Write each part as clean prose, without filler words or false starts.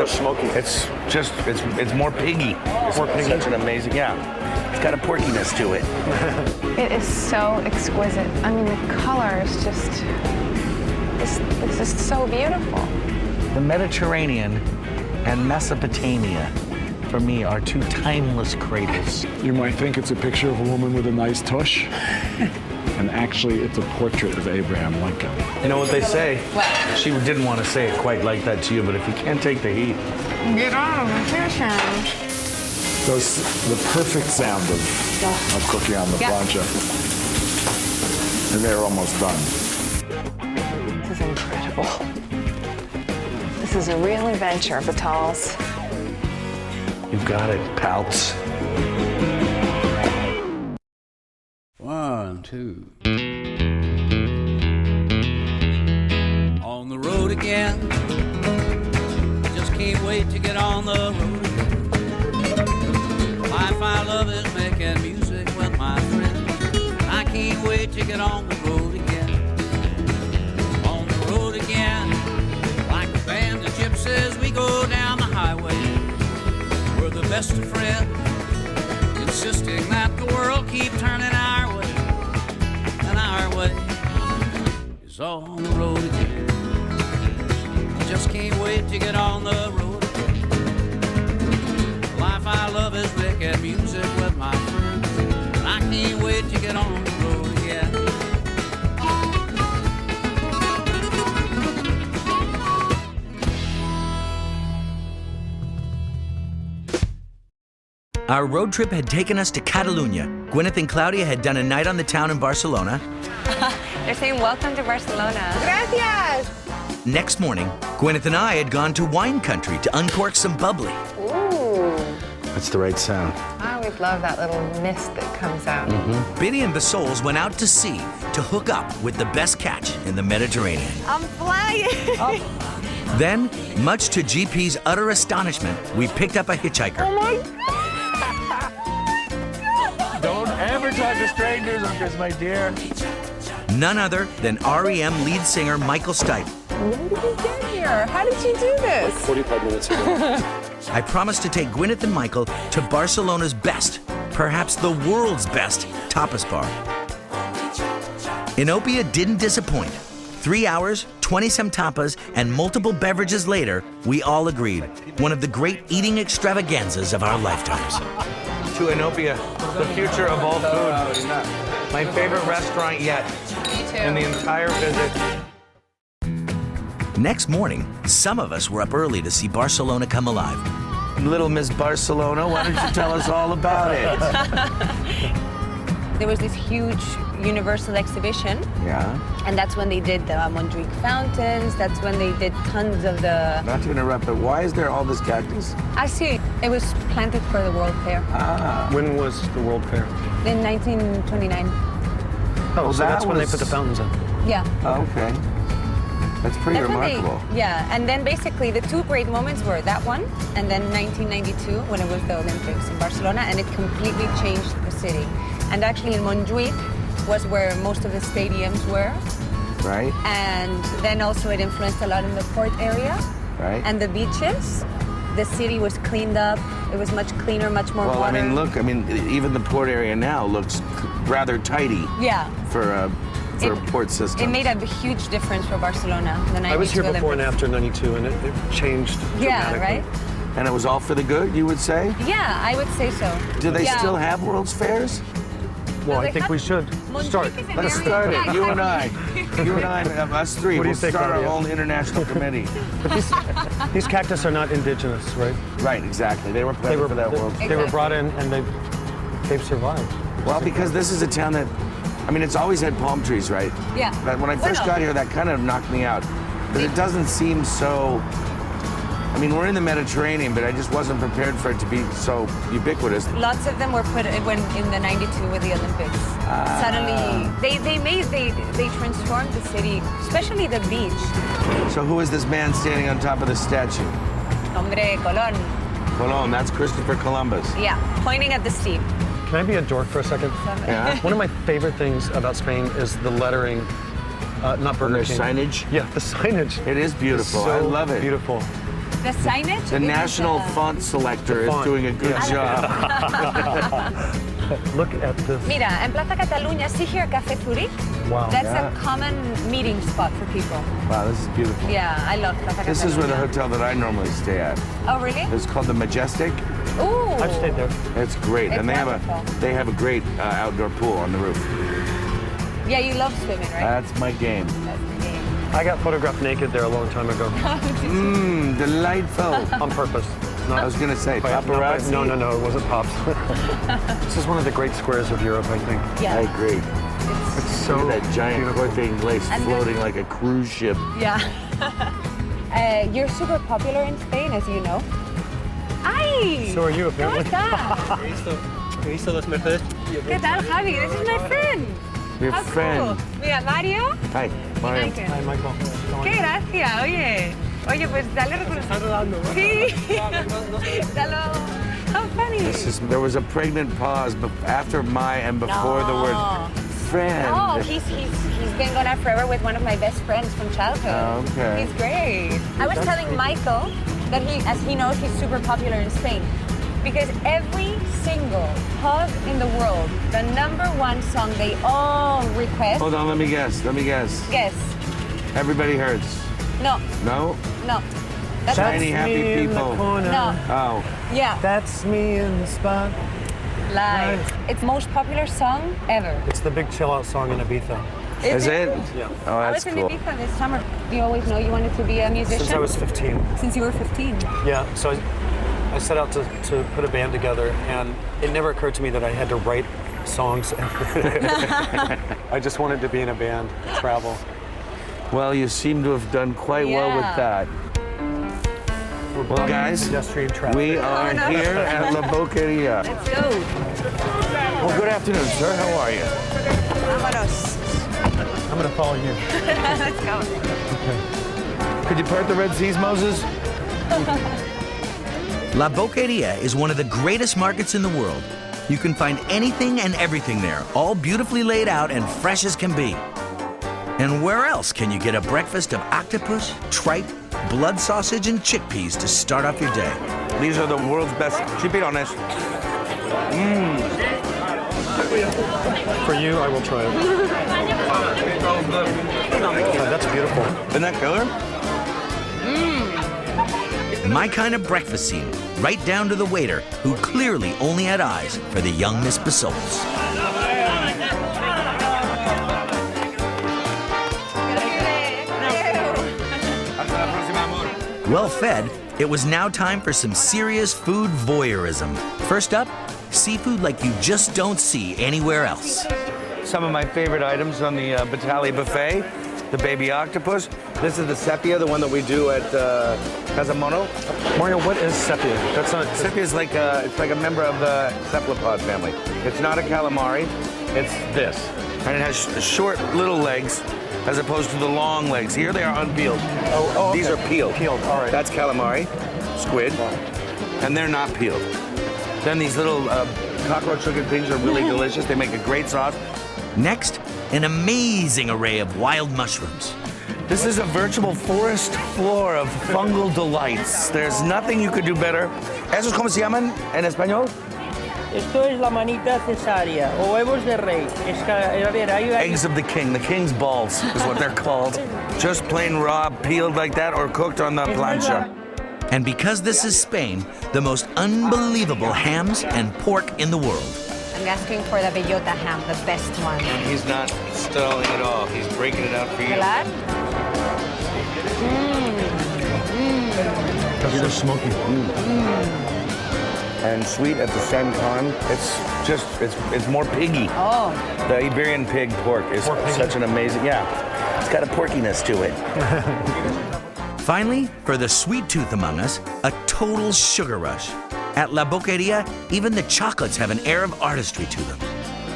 so smoky. It's just, it's more piggy. It's more piggy. Such an amazing, yeah. It's got a porkiness to it. It is so exquisite. I mean, the color is just, this is so beautiful. The Mediterranean and Mesopotamia, for me, are two timeless cradles. You might think it's a picture of a woman with a nice tush, and actually it's a portrait of Abraham Lincoln. You know what they say? What? She didn't want to say it quite like that to you, but if you can't take the heat. Get on the kitchen. Those the perfect sound of cooking on the plancha. And they're almost done. This is incredible. This is a real adventure, Batals. You've got it, pals. 1, 2. On the road again. Just can't wait to get on the road again. Life I love is making music with my friends. I can't wait to get on the road again. On the road again. Like a band of gypsies, we go down the highway. We're the best of friends, insisting that the world keep turning our way, and our way is on the road again. Just can't wait to get on the road again. The life I love is making music with my friends, and I can't wait to get on the road again. Our road trip had taken us to Catalunya. Gwyneth and Claudia had done a night on the town in Barcelona. They're saying welcome to Barcelona. Gracias. Next morning, Gwyneth and I had gone to wine country to uncork some bubbly. Ooh. That's the right sound. I always love that little mist that comes out. Biddy and the Souls went out to sea to hook up with the best catch in the Mediterranean. I'm flying. Then, much to GP's utter astonishment, we picked up a hitchhiker. Oh my God. Don't ever talk to strangers on this, my dear. None other than REM lead singer Michael Stipe. When did you get here? How did you do this? 45 minutes ago. I promised to take Gwyneth and Michael to Barcelona's best, perhaps the world's best, tapas bar. Inopia didn't disappoint. 3 hours, 20-some tapas, and multiple beverages later, we all agreed. One of the great eating extravaganzas of our lifetimes. To Inopia, the future of all food. My favorite restaurant yet. Me too. In the entire visit. Next morning, some of us were up early to see Barcelona come alive. Little Miss Barcelona, why don't you tell us all about it? There was this huge universal exhibition, Yeah. and that's when they did the Montjuic fountains. That's when they did tons of the... Not to interrupt, but why is there all this cactus? I see. It was planted for the World Fair When was the World Fair? in 1929. Oh, so that that's when they was- put the fountains in. Yeah. Oh, okay. That's pretty That's when remarkable. yeah, and then basically the two great moments were that one, and then 1992 when it was the Olympics in Barcelona, and it completely changed the city. And actually in Montjuic was where most of the stadiums were, Right? and then also it influenced a lot in the port area. Right? And the beaches, the city was cleaned up. It was much cleaner, much more well, modern. I mean, look, even the port area now looks rather tidy Yeah. for a port system. It made a huge difference for Barcelona. The 92 I was here before and Olympics. after 92, and it changed Yeah, dramatically. right? And it was all for the good, you would say? Yeah, I would say so. Do they Yeah. still have World's Fairs? Well, they I think have- we should Montjuic start. is a Let's very- start it. Yeah, You and I. You and I, us three. What do you We'll think, start our Claudia? own international committee. But these cactus are not indigenous, right? Right, exactly. They were They planted were for that World's Fair. they were brought in and they've survived. Well, because this is a town that, I mean, it's always had palm trees, right? Yeah. But when I first Well, got here, that kind of knocked me out. But it doesn't seem so, I mean, we're in the Mediterranean, but I just wasn't prepared for it to be so ubiquitous. Lots of them were put when in the 92 with the Olympics. Suddenly, they transformed the city, especially the beach. So who is this man standing on top of the statue? Hombre, Colón. Colón, that's Christopher Columbus. Yeah, pointing at the sea. Can I be a dork for a second? Yeah. One of my favorite things about Spain is the lettering, not And Burger there's King. signage? Yeah, the signage. It is beautiful. So I love it. Beautiful. The signage? The national font selector is font. doing a good job. Look at this. Mira, en Plaza Catalunya, see here Café Zurich? Wow. That's Yeah. a common meeting spot for people. Wow, this is beautiful. Yeah, I love Plaza Catalunya. This is where the hotel that I normally stay at. Oh, really? It's called the Majestic. Ooh. I've stayed there. It's great, It's and they wonderful. have a great outdoor pool on the roof. Yeah, you love swimming, right? That's my game. That's the game. I got photographed naked there a long time ago Delightful. on purpose. I was gonna say paparazzi. No, it wasn't pops. This is one of the great squares of Europe, I think. Yeah. I agree. It's so Look at that giant beautiful. corte inglés And floating like a cruise ship. Yeah. You're super popular in Spain, as you know. ¡Ay! So are you, ¿Cómo apparently. estás? He visto los Mercedes. ¿Qué tal, Javi? This is my friend. Your How friend. cool. Mira, Mario. Hi, Mario. Michael. Hi, Michael. ¡Qué gracia! Oye. Oye, pues dale reconocimiento. Sí. Dalo. How funny. There was a pregnant pause after my and before the word friend. Oh, he's been gone out forever with one of my best friends from childhood. Oh, okay. He's great. I was telling Michael that as he knows, he's super popular in Spain. Because every single pub in the world, the #1 song they all request. Hold on, let me guess. Guess. Everybody Hurts. No, No? no. That's Shiny That's happy me in the people. corner. No. Oh. Yeah, That's me in the spot. live. It's most popular song ever. It's the big chill out song in Ibiza. Is it? Yeah. Oh, I that's was in cool. Ibiza this summer. You always know you wanted to be a musician? Since I was 15. Since you were 15. Yeah, so I set out to put a band together, and it never occurred to me that I had to write songs. I just wanted to be in a band, travel. Well, you seem to have done quite well with Yeah. that. Well, guys, Pedestrian traffic. we are no. here at La Boqueria. Let's go. Well, good afternoon, sir. How are you? Vámonos. I'm going to follow you. Let's go. Could you part the Red Seas, Moses? La Boqueria is one of the greatest markets in the world. You can find anything and everything there, all beautifully laid out and fresh as can be. And where else can you get a breakfast of octopus, tripe, blood sausage, and chickpeas to start off your day? These are the world's best chipirones. For you, I will try it. God, that's beautiful. Isn't that killer? My kind of breakfast scene, right down to the waiter, who clearly only had eyes for the young Miss Basols. Well fed, it was now time for some serious food voyeurism. First up, seafood like you just don't see anywhere else. Some of my favorite items on the Batali buffet, the baby octopus. This is the sepia, the one that we do at Casamono. Mario, what is sepia? That's not... Sepia is like it's like a member of the cephalopod family. It's not a calamari, it's this. And it has short little legs as opposed to the long legs. Here they are unpeeled. Oh, These okay. are peeled. Peeled, all right. That's calamari, squid, and they're not peeled. Then these little cockroach-looking things are really delicious. They make a great sauce. Next, an amazing array of wild mushrooms. This is a virtual forest floor of fungal delights. There's nothing you could do better. ¿Esos cómo se llaman en español? Esto es la manita cesárea o huevos de rey. A ver, hay Eggs of the king's balls is what they're called. Just plain raw, peeled like that, or cooked on the plancha. And because this is Spain, the most unbelievable hams and pork in the world. I'm asking for the bellota ham, the best one. He's not stalling at all. He's breaking it out for you. Glad? That's so smoky. And sweet at the same time. It's more piggy. Oh. The Iberian pig pork is such an amazing, it's got a porkiness to it. Finally, for the sweet tooth among us, a total sugar rush. At La Boqueria, even the chocolates have an air of artistry to them.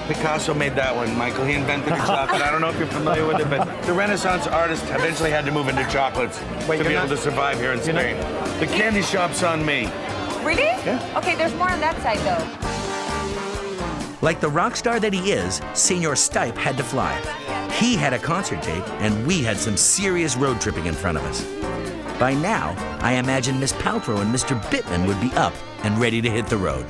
Picasso made that one, Michael. He invented the chocolate. I don't know if you're familiar with it, but the Renaissance artists eventually had to move into chocolates to be able to survive here in Spain. The candy shop's on me. Really? Yeah. Okay, there's more on that side though. Like the rock star that he is, Senor Stipe had to fly. He had a concert date, and we had some serious road tripping in front of us. By now, I imagine Miss Paltrow and Mr. Bittman would be up and ready to hit the road.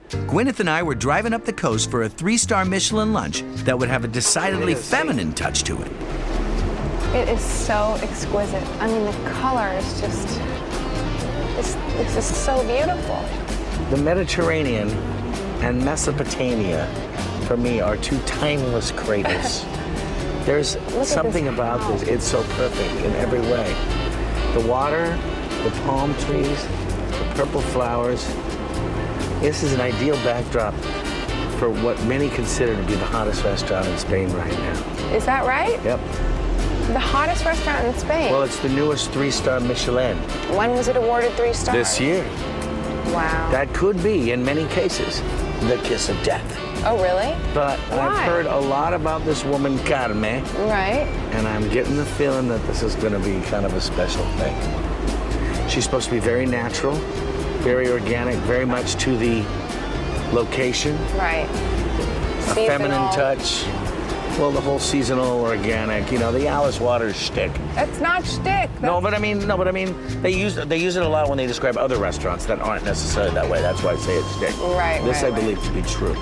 Gwyneth and I were driving up the coast for a 3-star Michelin lunch that would have a decidedly feminine touch to it. It is so exquisite. I mean, the color is just, this is so beautiful. The Mediterranean and Mesopotamia, for me, are two timeless cradles. There's something about this. It's so perfect in every way. The water, the palm trees, the purple flowers. This is an ideal backdrop for what many consider to be the hottest restaurant in Spain right now. Is that right? Yep. The hottest restaurant in Spain? Well, it's the newest 3-star Michelin. When was it awarded 3 stars? This year. Wow. That could be, in many cases, the kiss of death. Oh, really? But Why? I've heard a lot about this woman, Carmen. Right. And I'm getting the feeling that this is going to be kind of a special thing. She's supposed to be very natural, very organic, very much to the location. Right. A feminine touch. Well, the whole seasonal, organic, you know, the Alice Waters shtick. That's not shtick. No, but I mean, they use it a lot when they describe other restaurants that aren't necessarily that way. That's why I say it's shtick. Right, This right, I believe to be true.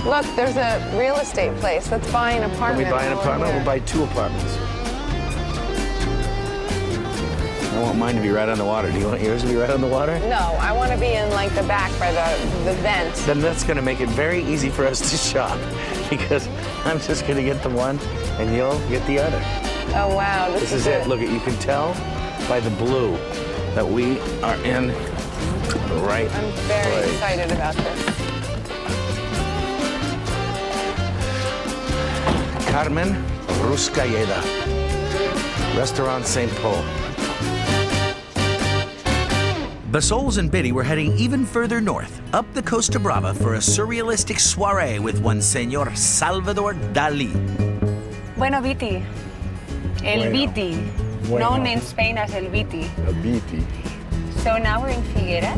Look, there's a real estate place. Let's buy an When apartment. we buy an over apartment, here. we'll buy 2 apartments. I want mine to be right on the water. Do you want yours to be right on the water? No, I want to be in like the back by the vent. Then that's going to make it very easy for us to shop because I'm just going to get the one and you'll get the other. Oh, wow. This is it. Look, you can tell by the blue that we are in the right I'm very place. excited about this. Carmen Ruscalleda, Restaurant St. Paul. Basols and Biddy were heading even further north, up the Costa Brava for a surrealistic soiree with one Señor Salvador Dalí. Bueno, Viti. El Bueno. Viti. Bueno. Known in Spain as El Viti. A beatty. So now we're in Figueras.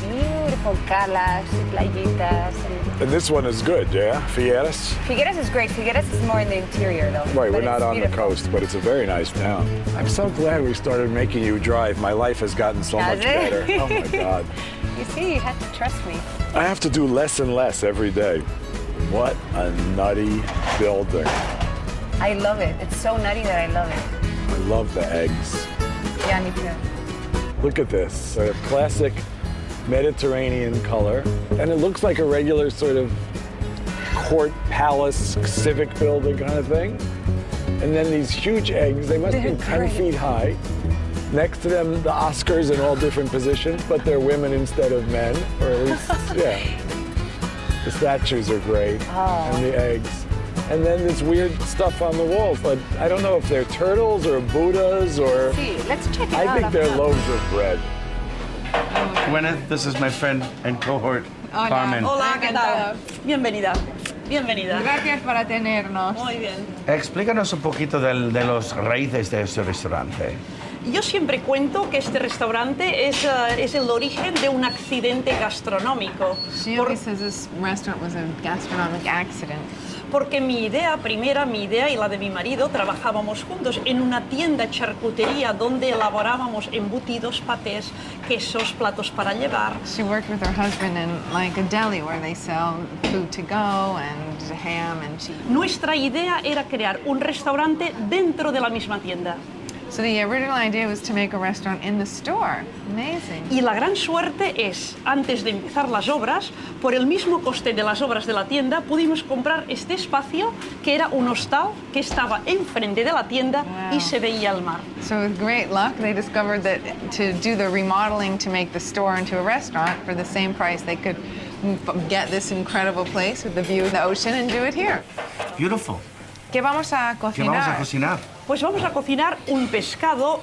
Beautiful calas, playitas. And this one is good, yeah? Fieras? Figueras is great. Figueras is more in the interior, though. Right, we're But not it's on the beautiful. coast, but it's a very nice town. I'm so glad we started making you drive. My life has gotten so Has much it? better. Oh my God. You see, you have to trust me. I have to do less and less every day. What a nutty building. I love it. It's so nutty that I love it. I love the eggs. Yeah, me too. Look at this, a classic Mediterranean color. And it looks like a regular sort of court, palace, civic building kind of thing. And then these huge eggs, they must be 10 feet high. Next to them, the Oscars in all different positions, but they're women instead of men, or at least, yeah. The statues are great, and the eggs. And then this weird stuff on the walls. Like, I don't know if they're turtles or Buddhas or... See, let's check it I out. think up they're top. loaves of bread. Gwyneth, this is my friend and cohort, Carmen. Hola, ¿qué tal? Bienvenida. Bienvenida. Gracias por tenernos. Muy bien. Explícanos un poquito de los raíces de este restaurante. Yo siempre cuento que este restaurante es el origen de un accidente gastronómico. She always says this restaurant was a gastronomic accident. Porque mi idea y la de mi marido, trabajábamos juntos en una tienda de charcutería donde elaborábamos embutidos, patés, quesos, platos para llevar. She worked with her husband in like a deli where they sell food to go and ham and cheese. Nuestra idea era crear un restaurante dentro de la misma tienda. So the original idea was to make a restaurant in the store. Amazing. Y la gran suerte es, antes de empezar las obras, por el mismo coste de las obras de la tienda, pudimos comprar este espacio, que era un hostal que estaba enfrente de la tienda y se veía el mar. So with great luck, they discovered that to do the remodeling to make the store into a restaurant for the same price, they could get this incredible place with the view of the ocean and do it here. Beautiful. ¿Qué vamos a ¿Qué cocinar? vamos a cocinar? Pues vamos a cocinar un pescado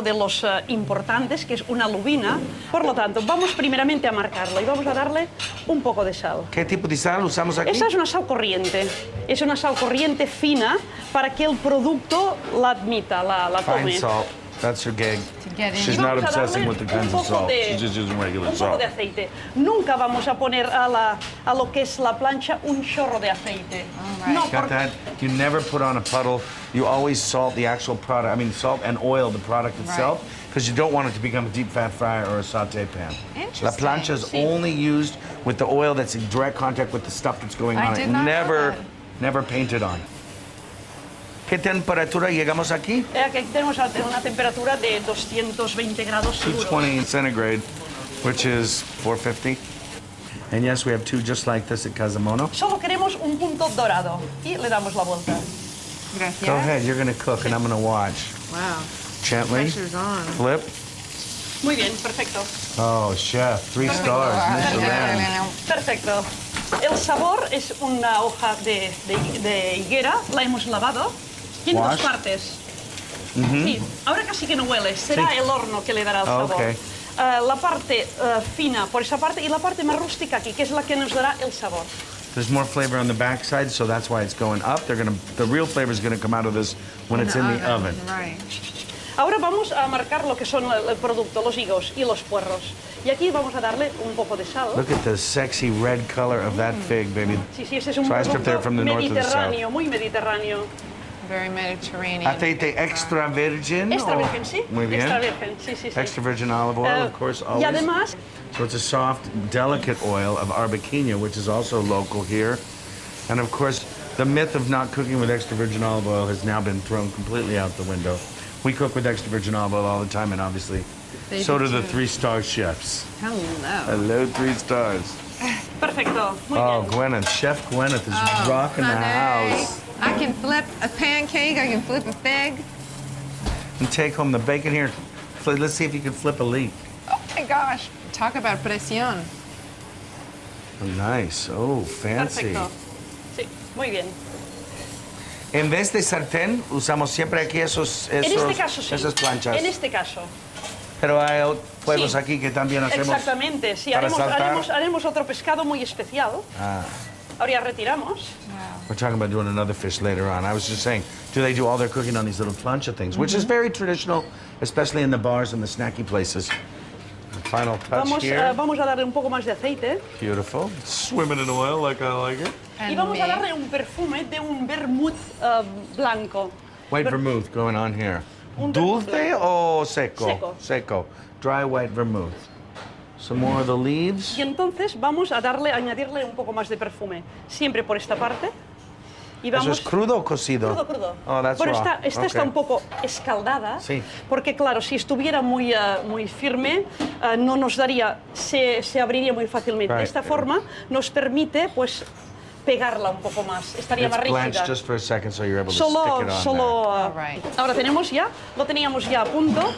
de los importantes, que es una lubina. Por lo tanto, vamos primeramente a marcarlo y vamos a darle un poco de sal. ¿Qué tipo de sal usamos aquí? Esa es una sal corriente. Es una sal corriente fina para que el producto la admita, la tome. Fine salt. That's her gig. To get in. She's Y not vamos a obsessing darle with the un kinds of poco salt. de- She's just using regular Un poco salt. de aceite. Nunca vamos a poner a lo que es la plancha un chorro de aceite. right. No, Got porque that? You never put on a puddle. You always salt the actual product. I mean, salt and oil the product itself, because you don't want it to become a deep fat fryer or a saute pan. Interesting. La plancha is Sí. only used with the oil that's in direct contact with the stuff that's going I on did it. not know Never, that. never painted on. ¿Qué temperatura llegamos aquí? aquí tenemos una temperatura de 220 grados seguros. 220 centigrade, which is 450. And yes, we have two just like this at Casamono. Solo queremos un punto dorado y le damos la vuelta. Gracias. Go ahead, you're gonna cook and I'm gonna watch. Wow. Gently, Pressure's on. flip. Muy bien, perfecto. Oh, chef, 3 stars, Michelin. Perfecto. El sabor es una hoja de higuera, la hemos lavado. Tiene dos Wash. partes. Sí, ahora casi que no huele, será Sí. el horno que le dará el sabor. Okay. La parte fina por esa parte y la parte más rústica aquí, que es la que nos dará el sabor. There's more flavor on the backside, so that's why it's going up. The real flavor is gonna come out of this when it's in the oven. Right. Ahora vamos a marcar lo que son el producto, los higos y los puerros. Y aquí vamos a darle un poco de sal. Look at the sexy red color of that fig, baby. Sí, sí, ese es un So I stripped there producto from the north to the south. mediterráneo, muy mediterráneo. Very Mediterranean. Aceite extra virgin. Extra o- virgen, sí. Muy bien. Extra virgen, sí, sí, sí. Extra virgin olive oil, of course, always. Y además, So it's a soft, delicate oil of arbequina, which is also local here. And of course, the myth of not cooking with extra virgin olive oil has now been thrown completely out the window. We cook with extra virgin olive oil all the time, and obviously, They so do do the too. 3-star chefs. Hello. Hello, 3 stars. perfecto, muy Oh, bien. Gwyneth, Chef Gwyneth is rocking the Honey, house. I can flip a pancake, I can flip a fig. And take home the bacon here. Let's see if you can flip a leek. Oh my gosh. Talk about presión. Oh, nice. Oh, fancy. Perfecto. Sí, muy bien. En vez de sartén, usamos siempre aquí esas En este caso sí. planchas. En este caso. Pero hay fuegos Sí. aquí que también hacemos. Exactamente, sí, para haremos, saltar. haremos otro pescado muy especial. Ah, Ahora ya retiramos. we're talking about doing another fish later on. I was just saying, do they do all their cooking on these little plancha things, which is very traditional, especially in the bars and the snacky places. The final touch Vamos, here. vamos a darle un poco más de aceite Beautiful. Swimming in oil like I like it. y vamos a darle un perfume de un vermouth blanco. White vermouth going on here. Un Dulce vermouth o seco? Seco. Seco. Dry white vermouth. Some more of the leaves. Y entonces vamos a añadirle un poco más de perfume, siempre por esta parte. Y ¿Eso vamos es crudo o cocido? Crudo, crudo. Oh, that's Pero raw. esta está Okay. un poco escaldada, Sí. porque claro, si estuviera muy, muy firme, no nos daría, se abriría muy fácilmente. Right. Esta forma nos permite, pues, pegarla un poco más, estaría It's más blanched rígida. just for a second so you're able to stick it on Solo, All right. ahora tenemos ya, lo teníamos ya a punto,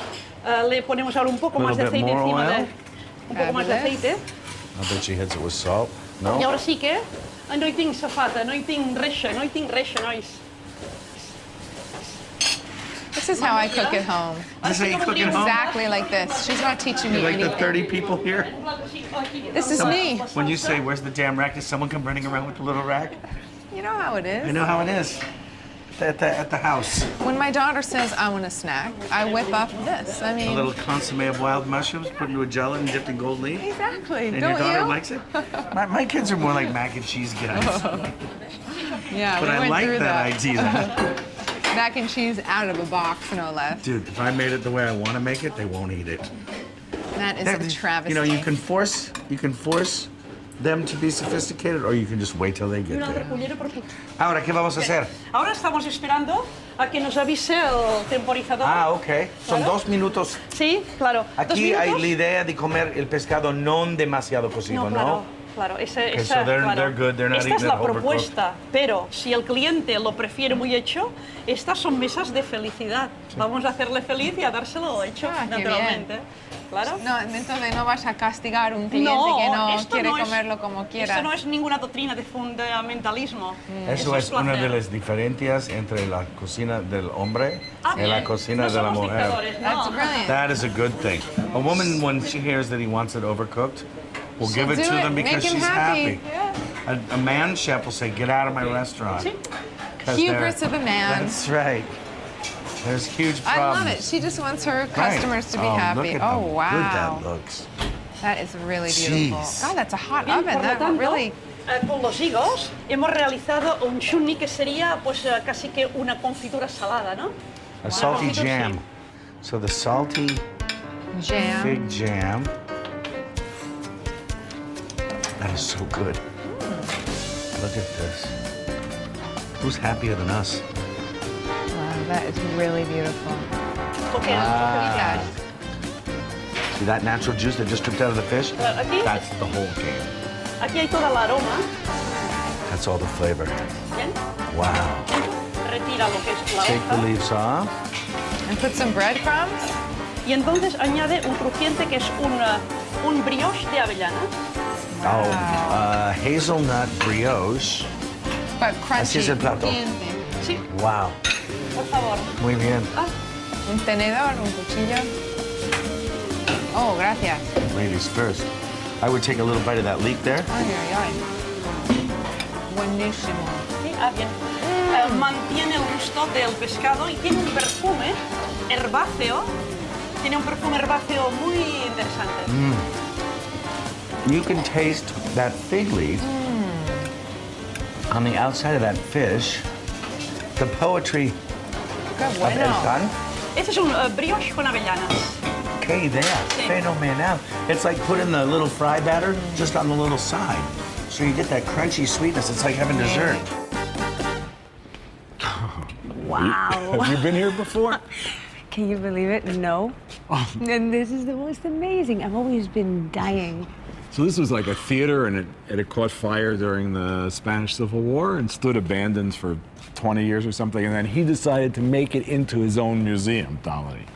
le ponemos ahora un poco más de Little bit aceite more encima oil. un poco más de Fabulous. aceite, I bet she hits it with salt. No? y ahora sí que, no hi tinc safata, no hi tinc reixa, nois. This is how I cook at home. This is how you cook at home? Exactly like this. She's not teaching me Like the anything. 30 people here? This is me. When you say, where's the damn rack, does someone come running around with the little rack? You know how it I is. know how it is. At the house. When my daughter says I want a snack, I whip up this. I A mean, little consomme of wild mushrooms put into a gelatin dipped in gold leaf. exactly. And Don't your daughter you? likes it? My kids are more like mac and cheese guys. Yeah, But we I went like through that idea. Mac and cheese out of a box, no less. Dude, if I made it the way I want to make it, they won't eat it. That is a travesty. You know, you can force them to be sophisticated, or you can just wait till they get Una there. cuchara por aquí. Ahora, ¿qué vamos a hacer? Ahora estamos esperando a que nos avise el temporizador. Ah, ok. Son Claro. 2 minutos. Sí, claro. Aquí 2 hay minutos. la idea de comer el pescado no demasiado cocido, No, ¿no? claro, claro. Okay, so they're good, they're not Esta es eating la it overcooked. propuesta, pero si el cliente lo prefiere muy hecho, estas son mesas de felicidad. Vamos a hacerle feliz y a dárselo hecho, Ah, qué naturalmente. Claro. No, entonces no vas a castigar a un cliente No, que no esto quiere no es- comerlo como quiera. Esto no es ninguna doctrina de fundamentalismo. Eso es una de placer. las diferencias entre la cocina del hombre Ah, y la bien. cocina No de la somos mujer. dictadores, no. That's brilliant. That is a good thing. A woman, when she hears that he wants it overcooked, will give it do to it. them Make because him she's happy. happy. A man chef will say, "Get out of my restaurant." Sí. 'Cause Hubris they're- of a man. That's right. There's huge I problems. love it. She just wants her Right. customers to be happy. Look at Oh, how wow. good that looks. That is really beautiful. Jeez. God, that's a hot Bien, oven. por lo That tanto, really. con los higos hemos realizado un chutney que sería pues casi que una confitura salada, ¿no? A salty confitura, jam. sí. So the salty Jam. fig jam. That is so good. Look at this. Who's happier than us? Wow, that is really beautiful. Porque Yeah. See that natural juice that just dripped out of the fish? aquí, That's the whole game. aquí hay toda la aroma. That's all the flavor. Bien. Wow. Retira lo que es la Take the hoja leaves off. And put some breadcrumbs. y entonces añade un crujiente que es un brioche de avellanas. Oh, hazelnut brioche. But crunchy. Así es el plato. Crujiente. Sí, Wow. por favor. Muy bien. Un tenedor, un cuchillo. Oh, gracias. Ladies first. I would take a little bite of that leek there. Ay, ay, ay. Buenísimo. Sí, bien. Mantiene el gusto del pescado y tiene un perfume herbáceo. Tiene un perfume herbáceo muy interesante. You can taste that fig leaf on the outside of that fish. The poetry Qué of bueno. El Tan. Este es un brioche con avellanas. Okay, there. Sí. Phenomenal. It's like putting the little fry batter just on the little side. So you get that crunchy sweetness. It's like having dessert. Wow. Have you been here before? Can you believe it? No. And this is the most amazing. I've always been dying. So this was like a theater, and it caught fire during the Spanish Civil War and stood abandoned for 20 years or something. And then he decided to make it into his own museum, Dolly.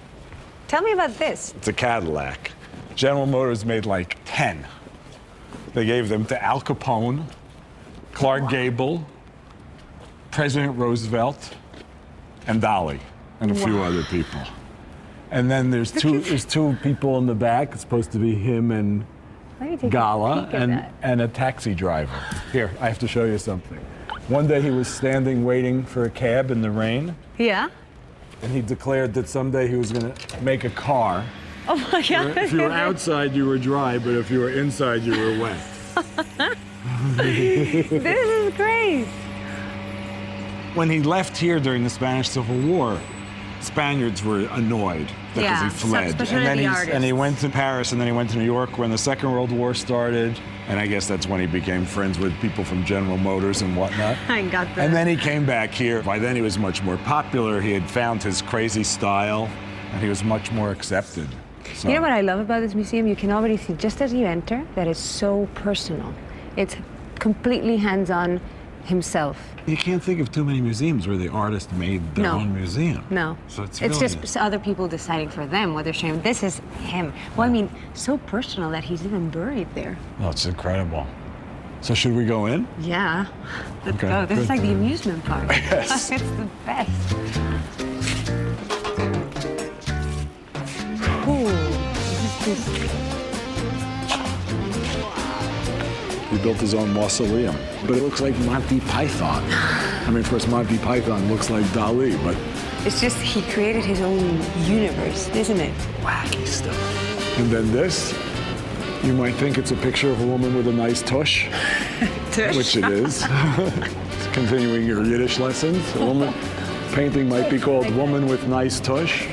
Tell me about this. It's a Cadillac. General Motors made like 10. They gave them to Al Capone, Clark Gable, President Roosevelt, and Dolly, and a few other people. And then there's two people in the back. It's supposed to be him and Let me take Gala a peek at that. and a taxi driver. Here, I have to show you something. One day he was standing waiting for a cab in the rain, Yeah? and he declared that someday he was going to make a car. Oh my God. If you were outside, you were dry, but if you were inside, you were wet. This is great. When he left here during the Spanish Civil War, Spaniards were annoyed because Yeah, he fled. especially the artists. And he went to Paris, and then he went to New York when the Second World War started. And I guess that's when he became friends with people from General Motors and whatnot. I got that. And then he came back here. By then he was much more popular. He had found his crazy style, and he was much more accepted. So, You know what I love about this museum? You can already see, just as you enter, that it's so personal. It's completely hands-on himself. you can't think of too many museums where the artist made their No. own museum. No. So it's just other people deciding for them what they're showing. This is him. Well, I mean, so personal that he's even buried there. Oh, it's incredible. So should we go in? Yeah. Let's Okay, go. This is good. like the amusement park. Yes. It's the best. Ooh, what is this? He built his own mausoleum, but it looks like Monty Python. I mean, of course, Monty Python looks like Dali, but It's just he created his own universe, isn't it? Wacky stuff. and then this, you might think it's a picture of a woman with a nice tush, which it is. Continuing your Yiddish lessons, a woman painting might be called "Woman with Nice Tush,"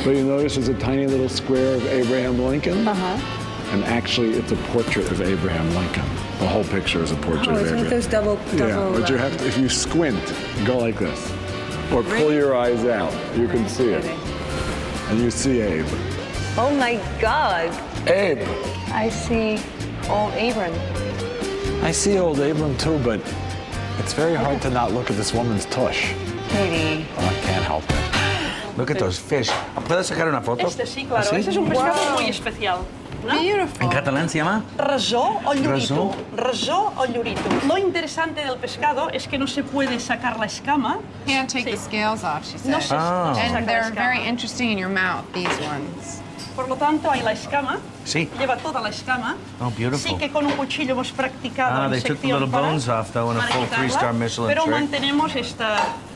but you notice there's a tiny little square of Abraham Lincoln. And actually, it's a portrait of Abraham Lincoln. The whole picture is a portrait Oh, of it's one Abraham. of those double. Yeah, but you have to, if you squint, go like this. Or pull your eyes out, you can see it. And you see Abe. Oh my God! Abe! I see old Abram. I see old Abram too, but it's very hard to not look at this woman's tush. Katie. Oh, I can't help it. Look at those fish. ¿Puedes sacar una foto? Este sí, claro. ¿Así? Este es un pescado muy especial. ¿no? Beautiful. ¿En catalán se llama? Rasó o llurito. Rasó. Rasó o llurito. Lo interesante del pescado es que no se puede sacar la escama. Can't take the Sí. scales off, she No said. se, no se saca And la they're very escama. interesting in your mouth, these ones. Por lo tanto, hay la escama. Sí. Lleva toda la escama. Oh, beautiful. Sí que con un cuchillo hemos practicado Ah, en they took the sección little para- bones off, though, in a para full quitarla, 3-star Michelin pero trick. mantenemos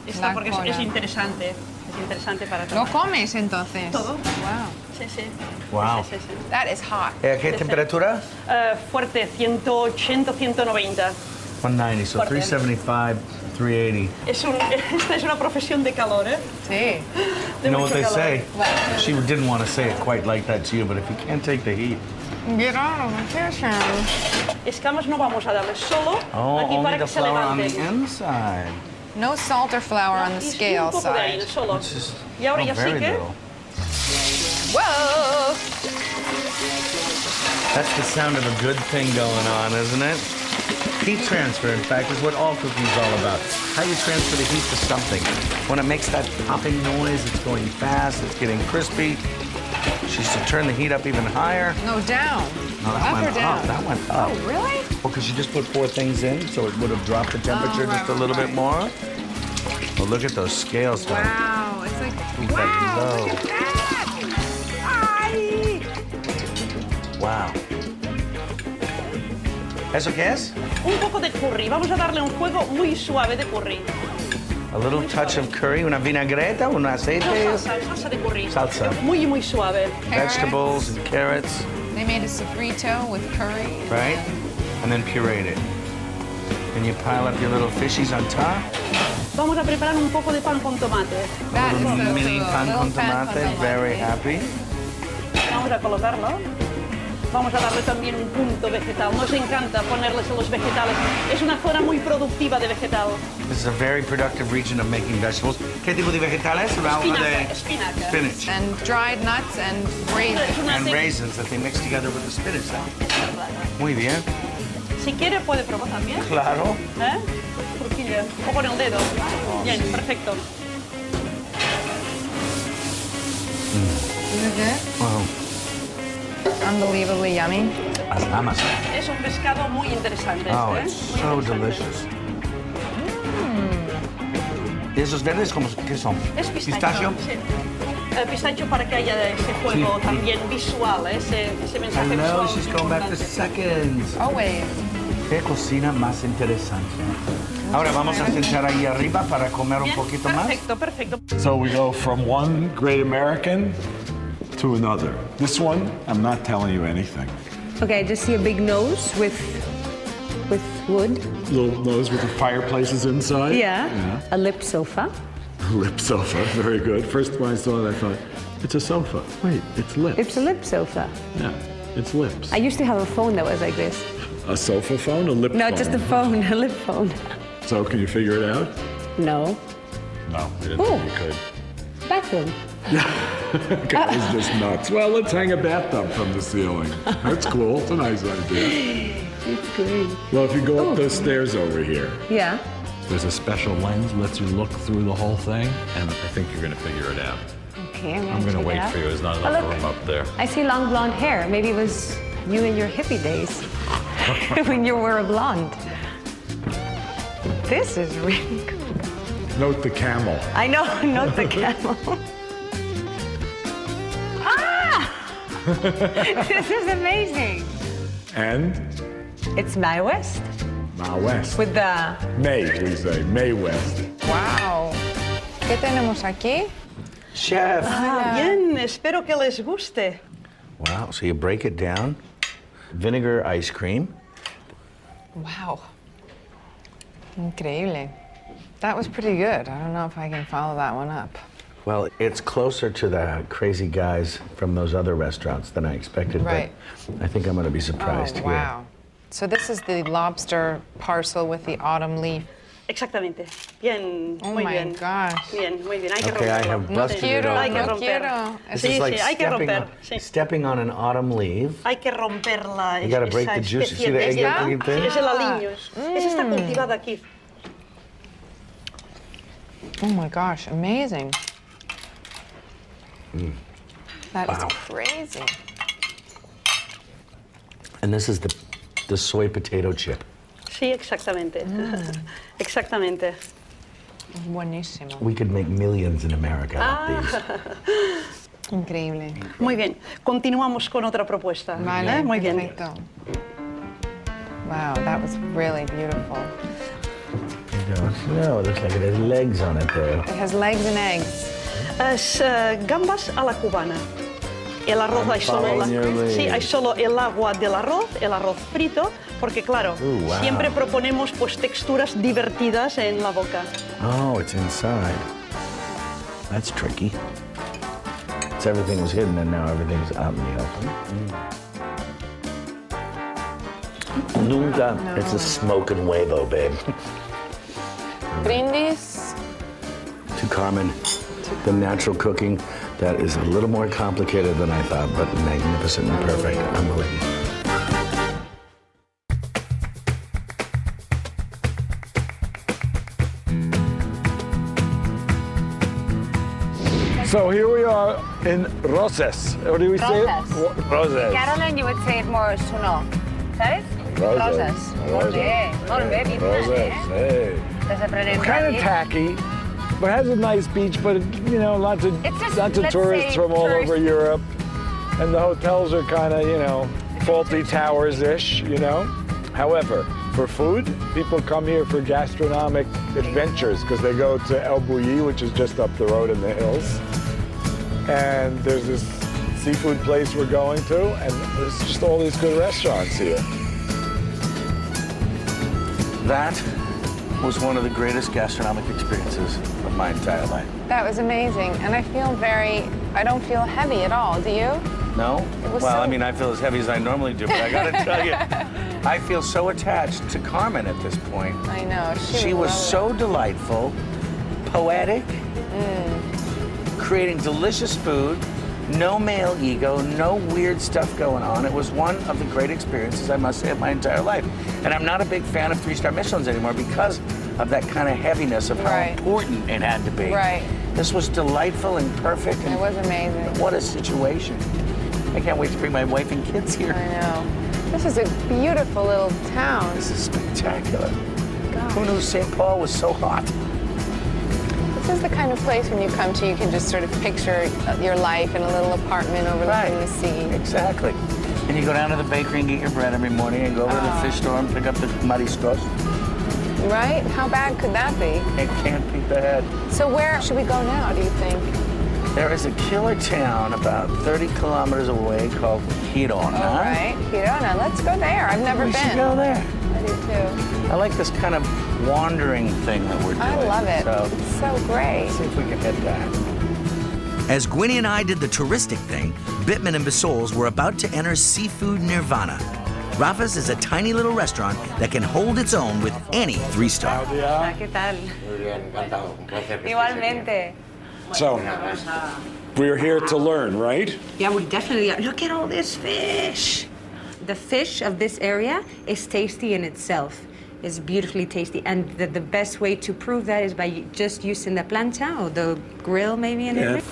Esta La porque cola. es interesante. Es interesante para ¿Lo tomar. comes entonces? Todo. Wow. Sí, sí. Wow. Sí, sí, sí. That is hot. ¿Qué temperatura? Fuerte, 180, 190. 190, so Fuerte. 375, 380. Esta es una profesión de calor, ¿eh? Sí. De You know mucho what they calor. say? She didn't want to say it quite like that to you, but if you can't take the heat. Get out of the kitchen. Escamas no vamos a darle, solo aquí Only para the que se flour on the levanten. inside. No salt or flour on the Y sí, scale un poco de aire, side. solo. It's just, Y ahora oh, ya sí very que... little. Whoa! That's the sound of a good thing going on, isn't it? Heat transfer, in fact, is what all cooking is all about. How you transfer the heat to something. When it makes that popping noise, it's going fast, it's getting crispy. She should turn the heat up even higher. No, down. No, that Up went or down? up. That went up. Oh, really? Well, because you just put 4 things in, so it would have dropped the temperature Oh, right, just a little bit right. more. Well, look at those scales. though. Wow, it's like, Keep that wow, low. look at that! Ay. Wow. ¿Eso qué es? Un poco de curry. Vamos a darle un juego muy suave de curry. A little touch of curry, una vinagreta, un aceite, No, salsa de curry. salsa, Muy, muy suave. vegetables and carrots, They made a sofrito with curry. right? And then pureed it. And you pile up your little fishies on top. Vamos a preparar un poco de pan con tomate. That is Little so mini cool. pan Little con pan con tomate, very tomate. happy. Vamos a colocarlo. Vamos a darle también un punto vegetal. Nos encanta ponerles a los vegetales. Es una zona muy productiva de vegetal. This is a very productive region of making vegetables. ¿Qué tipo de vegetales? Espinaca, espinaca. Spinach. And dried nuts and raisins. Es una And tec- raisins that they mix together with the spinach. es verdad. Muy bien. Si quiere puede probar también. Claro. ¿Eh? Frutilla. O con el dedo. Bien, perfecto. Is it good? Wow. Unbelievably yummy. Las lamas. Es un pescado muy interesante. Oh, este, ¿eh? it's Muy so interesante. delicious. ¿Y esos verdes qué son? Es pistacho. Sí. Pistacho para que haya ese juego Sí. también visual, ese mensaje Hello, visual. she's muy going back to importante. seconds. Always. Qué cocina más interesante. Ahora vamos a sentar ahí arriba para comer un Bien, poquito más. perfecto, perfecto. So we go from one great American to another. This one, I'm not telling you anything. Okay, I just see a big nose with wood. Little nose with the fireplaces inside. Yeah. A lip sofa. Lip sofa, very good. First when I saw it, I thought, it's a sofa. Wait, it's lips. It's a lip sofa. Yeah, it's lips. I used to have a phone that was like this. A sofa phone, a lip No, phone? just a phone, a lip phone. So can you figure it out? No. No, I didn't Ooh. think you could. Bathroom. Guy's just nuts. Well, let's hang a bathtub from the ceiling. That's cool. It's a nice idea. It's great. Well, if you go up those stairs over here, Yeah. there's a special lens lets you look through the whole thing, and I think you're gonna figure it out. Okay, I'm gonna check wait it out. for you. There's not Oh, enough look. room up there. I see long blonde hair. Maybe it was you in your hippie days when you were a blonde. This is really cool. Note the camel. I know, not the camel. Ah! This is amazing. And It's Mae West Mae West. with the May, we say. May West. Wow. ¿Qué tenemos aquí? Chef. Ah, bien, espero que les guste. Wow, so you break it down. Vinegar ice cream. Wow. Increíble. That was pretty good. I don't know if I can follow that one up. Well, it's closer to the crazy guys from those other restaurants than I expected, Right. but I think I'm going to be surprised Oh, here. wow. So this is the lobster parcel with the autumn leaf. Exactamente. Bien, Oh muy my bien. gosh. Bien, muy bien. Hay que Okay, I romperlo. have busted it quiero, Hay que open. no romper. quiero. This Sí, is like sí, hay que stepping, romper. on, Sí. stepping on an autumn leaf. Hay que romperla. You gotta break the juice. See the egg yolk thing? Es el aliño. Esa está cultivada aquí. Oh my gosh, amazing. That is Wow. crazy. And this is the soy potato chip. Sí, exactamente. Exactamente. Buenísimo. We could make millions in America Ah. with these. Increíble. Muy bien. Continuamos con otra propuesta. Vale, Muy bien. perfecto. Wow, that was really beautiful. No, it looks like it has legs on it there. It has legs and eggs. Gambas a la cubana. El arroz hay solo, sí, hay solo el agua del arroz, el arroz frito, porque claro, wow. siempre proponemos pues texturas divertidas en la boca. Oh, it's inside. That's tricky. So everything was hidden and now everything's out in the open. Nunca. No. It's a smoking huevo, babe. Brindis. To Carmen, the natural cooking that is a little more complicated than I thought, but magnificent and perfect. Unbelievable. So here we are in Roses. What do we say? Roses. Roses. Caroline, you would say it more suno. ¿Sabes? Roses. Molt bé, bien. Roses. Hey. Kind of tacky, but has a nice beach. But you know, lots of tourists from all over Europe, and the hotels are kind of, you know, faulty towers-ish. You know. However, for food, people come here for gastronomic adventures because they go to El Bulli, which is just up the road in the hills. And there's this seafood place we're going to, and there's just all these good restaurants here. That was one of the greatest gastronomic experiences of my entire life. That was amazing. And I don't feel heavy at all. Do you? No? Well, I mean, I feel as heavy as I normally do, but I gotta tell you, I feel so attached to Carmen at this point. I know. She was so delightful, poetic, creating delicious food, no male ego, no weird stuff going on. It was one of the great experiences, I must say, of my entire life. And I'm not a big fan of 3-star Michelins anymore because of that kind of heaviness of how important it had to be. Right. This was delightful and perfect. And it was amazing. What a situation. I can't wait to bring my wife and kids here. I know. This is a beautiful little town. This is spectacular. Gosh. Who knew St. Paul was so hot? This is the kind of place when you come to, you can just sort of picture your life in a little apartment overlooking the sea. Exactly. And you go down to the bakery and get your bread every morning and go over to the fish store and pick up the mariscos. Right? How bad could that be? It can't be bad. So where should we go now, do you think? There is a killer town about 30 kilometers away called Girona. All right, Girona. Let's go there. I've never been. We should go there. I do too. I like this kind of wandering thing that we're doing. I love it. So it's so great. Let's see if we can head back. As Gwynnie and I did the touristic thing, Bittman and Bissol's were about to enter seafood nirvana. Rafa's is a tiny little restaurant that can hold its own with any 3-star. ¿Qué tal? Muy bien, encantado. Un placer. Igualmente. So, we're here to learn, right? Yeah, we definitely are. Look at all this fish. The fish of this area is tasty in itself. It's beautifully tasty. And the best way to prove that is by just using the plancha or the grill maybe. And everything.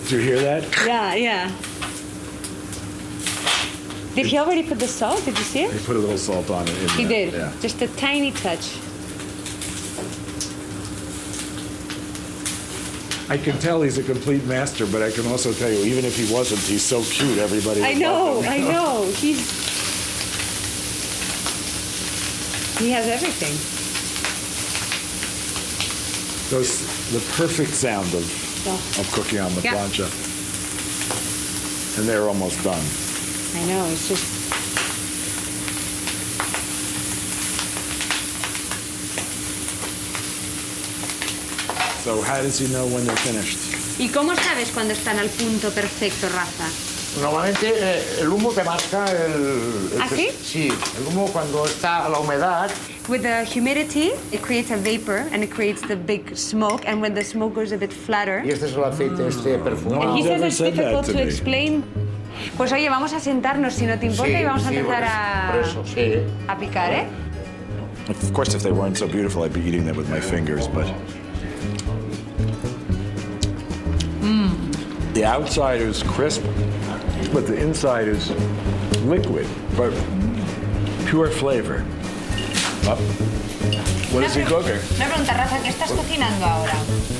Did you hear that? Yeah. Did he already put the salt? Did you see it? He put a little salt on it. He did. Yeah. Just a tiny touch. I can tell he's a complete master, but I can also tell you, even if he wasn't, he's so cute, everybody would love him. I know. He has everything. The perfect sound of cooking on the plancha. And they're almost done. I know, it's just... So how does he know when they're finished? ¿Y cómo sabes cuando están al punto perfecto, Rafa? Normalmente el humo te marca el... ¿Ah, sí? Sí, el humo cuando está a la humedad. With the humidity, it creates a vapor and it creates the big smoke, and when the smoke goes a bit flatter... Y este es el aceite perfumado. And he says it's difficult to explain. Pues oye, vamos a sentarnos si no te importa y vamos a empezar a picar, ¿eh? Of course, if they weren't so beautiful, I'd be eating them with my fingers, but... The outside is crisp, but the inside is liquid, but pure flavor. Oh. What is he cooking? Una pregunta, Rafa, ¿qué estás cocinando ahora?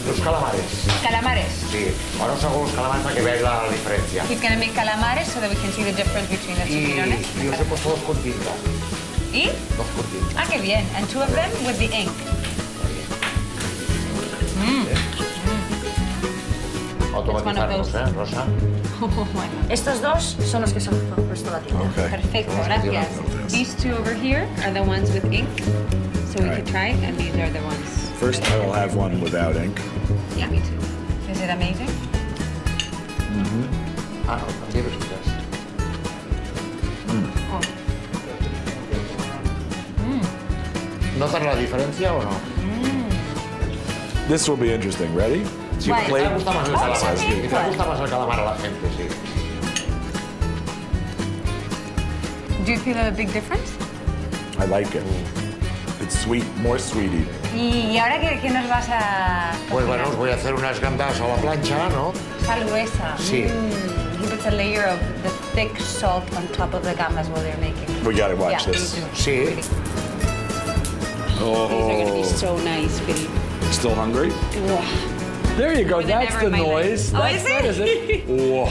Los calamares. Calamares. Sí, ahora os hago los calamares para que veáis la diferencia. He's gonna make calamares so that we can see the difference between the two, Y los he puesto todos con tinta. ¿Y? 2 cortinas. Ah, qué bien. And 2 of them with the ink. Automatizarlos, Rosa. Estos 2 son los que son puesto la tienda. Okay. Perfecto, gracias. These 2 over here are the ones with ink, so we can try, and these are the ones. First, I will have one without ink. Yeah, me too. Is it amazing? Ah, no, también visitas. ¿Notas la diferencia o no? This will be interesting. Ready? So you Right. ¿Te gusta más el calamar? sí. ¿Te gusta más el calamar a la gente? Sí. Do you feel a big difference? I like it. It's sweet, more sweet even. ¿Y ahora qué nos vas a Pues bueno, cocinar? os voy a hacer unas gambas a la plancha, ¿no? Sal gruesa. Sí. He puts a layer of the thick salt on top of the gambas while they're making. We gotta watch Yeah, this. me too. Sí. These are gonna be Oh, so nice, Billy. still hungry? Wow. There you go. With a That's never the in my life. noise. Oh, That's, is it? that is it. Whoa.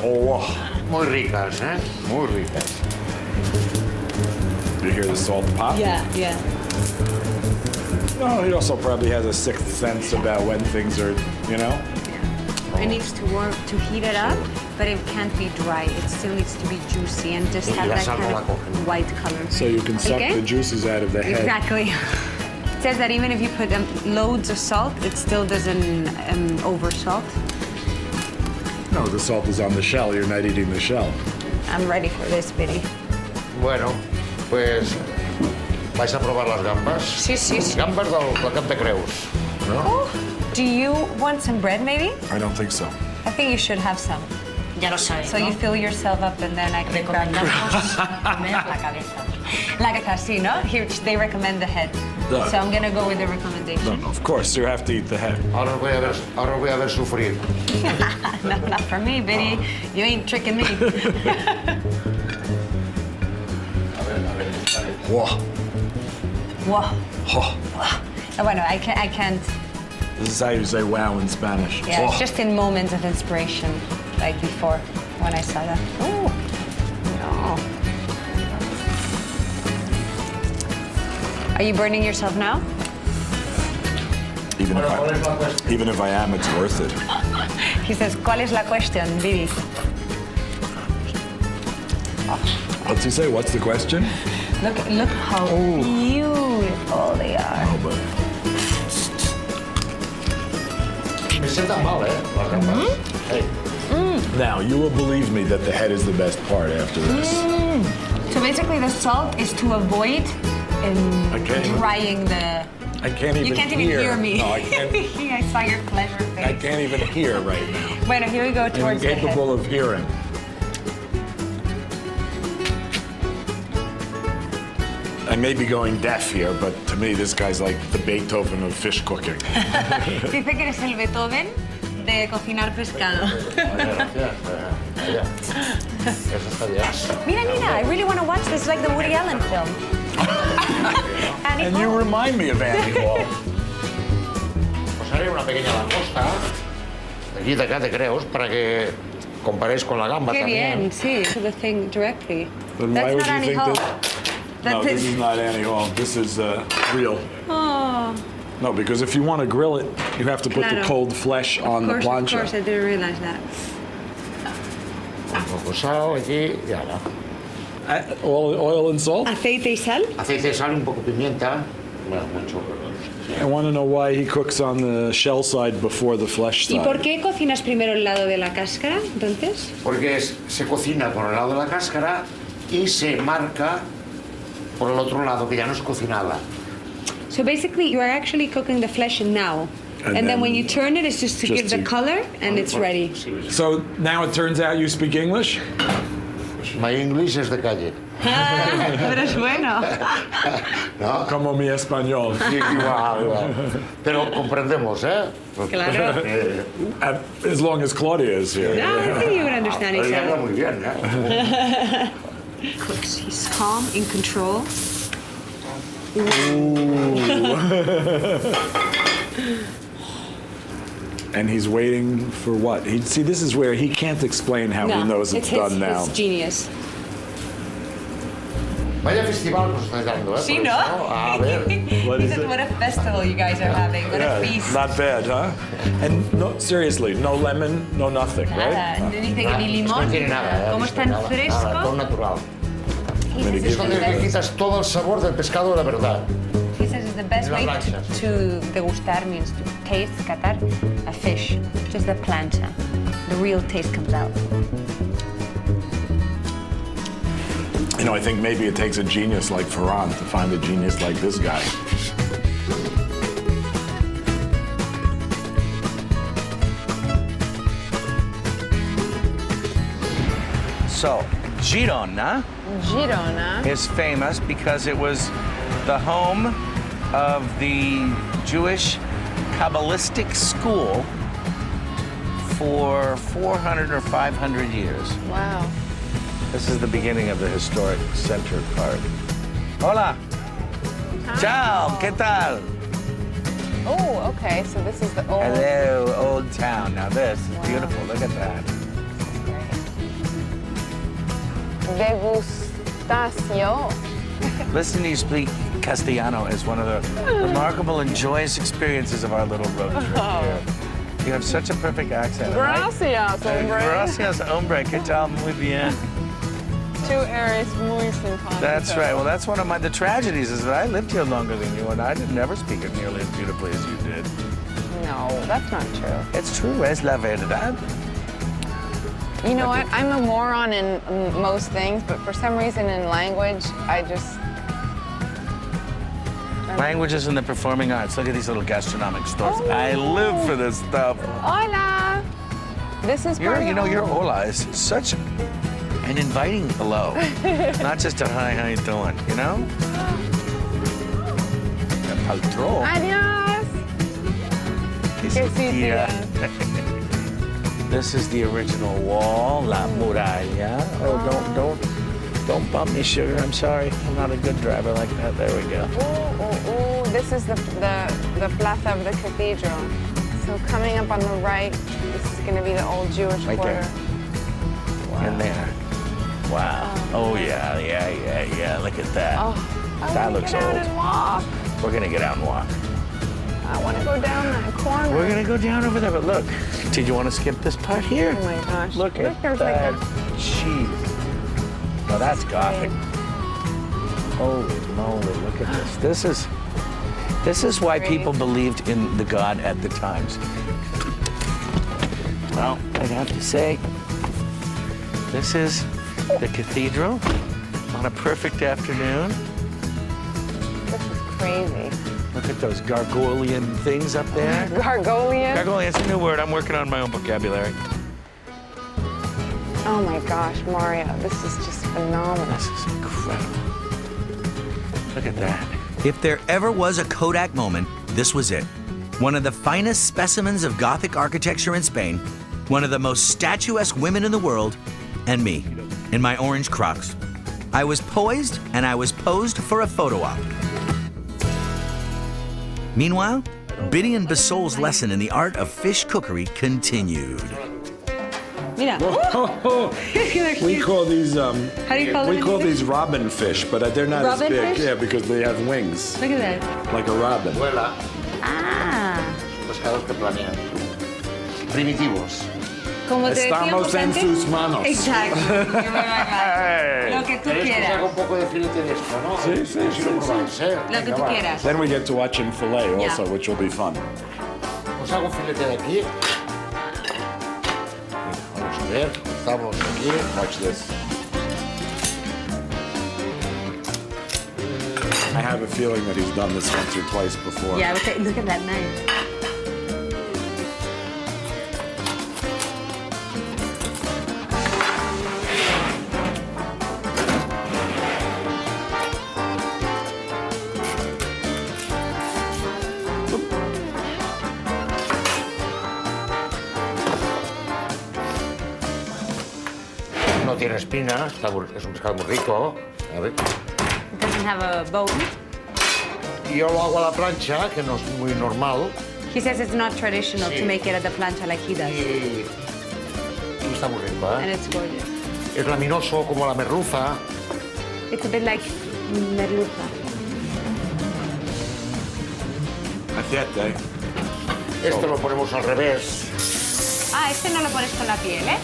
Oh, Muy ricas, ¿eh? Muy ricas. you hear the salt pop? Yeah. No, he also probably has a sixth sense about when things are, you know? It needs to heat it up, but it can't be dry. It still needs to be juicy and just have la that sal no kind la of cogen. white color. So you can suck Okay. the juices out of the head. Exactly. It says that even if you put loads of salt, it still doesn't over salt. No, the salt is on the shell. You're not eating the shell. I'm ready for this, Billy. Bueno, pues vais a probar las gambas. Sí. Gambas del Cap de Creus, no? Oh, do you want some bread, maybe? I don't think so. I think you should have some. Ya lo sabes, So ¿no? you fill yourself up and then I can grab Recomendamos comer la cabeza. La cabeza, sí, no? Here, they recommend the head. Duh. So I'm gonna go with the recommendation. No, of course, you have to eat the head. Ahora os voy a ver sufrir. No, not for me, Biddy. You ain't tricking me. Whoa. Whoa. Oh. Bueno, I can't. This is how you say wow in Spanish. Yeah, Oh. it's just in moments of inspiration, like before, when I saw that. Oh, no. Are you burning yourself now? Even if I am, it's worth it. He says, ¿cuál es la cuestión, Biddy? What's he say? What's the question? Look how beautiful they are. Oh, but Me sientan mal, ¿eh? Las gambas. Hey. now you will believe me that the head is the best part after this. So basically the salt is to avoid I can't even- drying the... I can't even You can't even hear me. No, I can't. I saw your pleasure face. I can't even hear right now. Bueno, here we go I'm towards the head. incapable of hearing. I may be going deaf here, but to me, this guy's like the Beethoven of fish cooking. Dice que eres el Beethoven de cocinar pescado. Gracias. Eso está bien. Mira, I really want to watch this. It's like the Woody Allen film. Annie And you Hall. remind me of Annie Hall. Os haré una pequeña langosta de aquí de acá de Creus para que comparéis con la gamba Qué también. bien, sí. To the thing directly. Then That's why would not you Annie think Hall. that? No, That's this is not Annie Hall. This is real. Oh, No, because if you want to grill it, you have to put the Claro. cold flesh on the of plancha. course, I didn't realize that. Un poco de sal aquí y ala. Oil and salt? Aceite y sal. Aceite de sal y un poco de pimienta. Bueno, mucho. I want to know why he cooks on the shell side before the flesh ¿Y side. por qué cocinas primero el lado de la cáscara, entonces? Porque se cocina por el lado de la cáscara y se marca por el otro lado que ya no es cocinada. So basically, you are actually cooking the flesh now. And then when you turn it, it's just to give the color, and it's ready. So now it turns out you speak English? My English es de calle. Pero es bueno. ¿No? Como mi español. Sí, igual. Pero comprendemos, ¿eh? Claro. As long as Claudia is here. No, I think you would understand each Ella habla other. muy bien, ¿eh? He's calm, in control. And he's waiting for what? See, this is where he can't explain how he knows it's done now. It's genius. Vaya festival que os estáis dando, ¿eh? Sí, Por ¿no? eso, a ver. He says, what a festival you guys are having. What a feast. Not bad, huh? And no, seriously, no lemon, no nothing, Nada, right? no dice que Nada, ni es que limón. no tiene nada, Como es tan nada, fresco. Nada, todo natural. He says Es it's cuando the le best. quitas todo el sabor del pescado de verdad. He says it's the best Las way planchas. to degustar, means to taste, catar, a fish. Just the plancha. The real taste comes out. You know, I think maybe it takes a genius like Ferran to find a genius like this guy. So, Girona Girona. is famous because it was the home of the Jewish Kabbalistic school for 400 or 500 years. Wow. This is the beginning of the historic center part. Hola. Ciao, ¿qué tal? Oh, okay. So this is the old. Hello, old town. Now this is beautiful. Look at that. Degustación. Listening to you speak Castellano is one of the remarkable and joyous experiences of our little road trip here. You have such a perfect accent. Gracias, hombre. Gracias, hombre. ¿Qué tal? Muy bien. Tú eres muy simpático. That's right. Well, that's one of the tragedies is that I lived here longer than you, and I did never speak it nearly as beautifully as you did. No, that's not true. It's true. Es la verdad. You know what? I'm a moron in most things, but for some reason in language, I just. Languages and the performing arts. Look at these little gastronomic stores. I live for this stuff. Hola. This is You know, your hola is such an inviting hello. Not just a hi, how you doing, you know? El paltro. Adiós. Quesadilla. This is the original wall, La Muralla. Oh, don't bump me, sugar. I'm sorry. I'm not a good driver like that. There we go. Oh, this is the plaza of the cathedral. So coming up on the right, this is going to be the old Jewish Right quarter. there. Wow. In there. Wow. Oh, yeah. Look at that. Oh, That looks get out old. and walk. We're gonna get out and walk. I want to go down that corner. We're gonna go down over there, but look. Did you want to skip this part here? Oh my gosh. Look at there's that like cheese. No, that's Gothic. Holy moly, look at this. This is why people believed in the God at the times. Well, I'd have to say, this is the cathedral on a perfect afternoon. This is crazy. Look at those gargoylean things up there. Gargoylean? Gargoylean's a new word. I'm working on my own vocabulary. Oh my gosh, Mario, this is just phenomenal. This is incredible. Look at that. If there ever was a Kodak moment, this was it. One of the finest specimens of Gothic architecture in Spain, one of the most statuesque women in the world, and me, in my orange Crocs. I was poised and I was posed for a photo op. Meanwhile, Biddy and Basol's lesson in the art of fish cookery continued. Mira. We call these How do you call we them? call these robin fish, but they're not Robin as big. fish? Yeah, because they have wings Look at that. like a robin. Vuela, Ah. pescados que planean. Primitivos. Como te Estamos decíamos en antes. sus manos. Exacto. Lo que tú ¿Queréis que os haga quieras. un poco de filete de esto, no? Sí, sí, Así lo probáis, ¿eh? Lo que Venga, tú va. quieras. Then we get to watch him fillet also, Yeah. which will be fun. Os hago un filete de aquí. Vamos a ver, estamos aquí. Watch this. I have a feeling that he's done this once or twice before. Yeah, look at that knife. No tiene espina, es un pescado muy rico. A ver. It doesn't have a bone. Y yo lo hago a la plancha, que no es muy normal. He says it's not traditional Sí. to make it at the plancha like he does. Y está muy rico, And ¿eh? it's gorgeous. Es laminoso como la merluza. It's a bit like merluza. Aciete. Esto lo ponemos al revés. Ah, este no lo pones con la piel, ¿eh?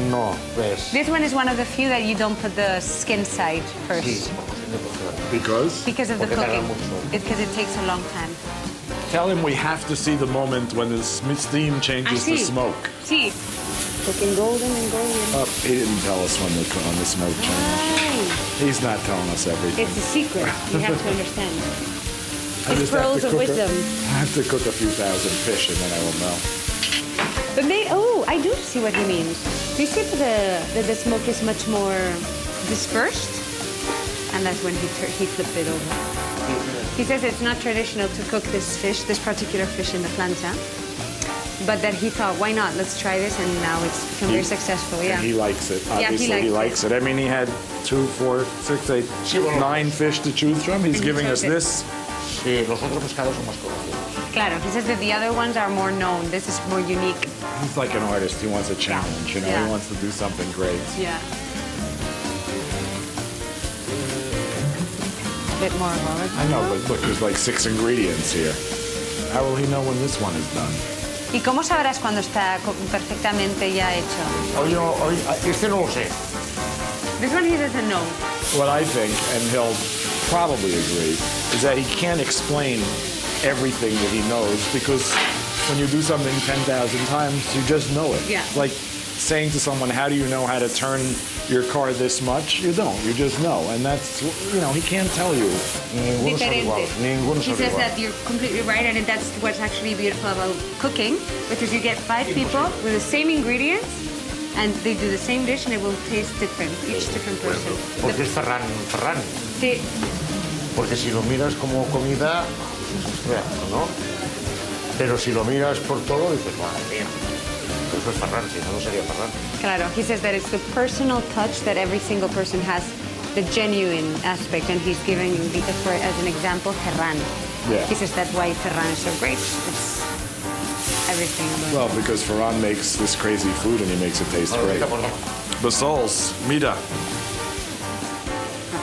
No, ves. This one is one of the few that you don't put the skin side first. Sí. Because? Because of the Porque tarda cooking. mucho. It's because it takes a long time. Tell him we have to see the moment when the steam changes to smoke. Sí. Looking golden and golden. Oh, he didn't tell us when the smoke changed. He's not telling us everything. It's a secret. You have to understand. I It's just have pearls to of cook wisdom. I have to cook a few thousand fish and then I will know. But I do see what he means. Do you see that the smoke is much more dispersed? And that's when he flipped it over. He says it's not traditional to cook this particular fish in the planta, but that he thought, why not? Let's try this, and now it's become very successful. Yeah. And he likes it. Yeah, Obviously, he likes it. I mean, he had 2, 4, 6, 8, 9 fish to choose from. He's giving us this. Sí, los otros pescados son más conocidos. Claro, he says that the other ones are more known. This is more unique. He's like an artist. He wants a challenge. You know, Yeah. he wants to do something great. Yeah. A bit more of ours. I know, but look, there's like 6 ingredients here. How will he know when this one is done? ¿Y cómo sabrás cuando está perfectamente ya hecho? Este no lo sé. This one he doesn't know. What I think, and he'll probably agree, is that he can't explain everything that he knows because when you do something 10,000 times, you just know it. Yeah. It's like saying to someone, how do you know how to turn your car this much? You don't. You just know. And that's, he can't tell you. Ninguno son igual. Ninguno He son says igual. that you're completely right, and that's what's actually beautiful about cooking, because you get 5 people with the same ingredients, and they do the same dish, and it will taste different, each different person. Porque es Ferran. Sí. Porque si lo miras como comida, es real, ¿no? Pero si lo miras por todo, dices, madre mía. Eso es Ferran, si no, no sería Ferran. Claro, he says that it's the personal touch that every single person has, the genuine aspect, and he's giving, as an example, Ferran. Yeah. He says that's why Ferran is so great. It's everything about Well, because Ferran makes this crazy food and he makes it taste great. The soles, mira.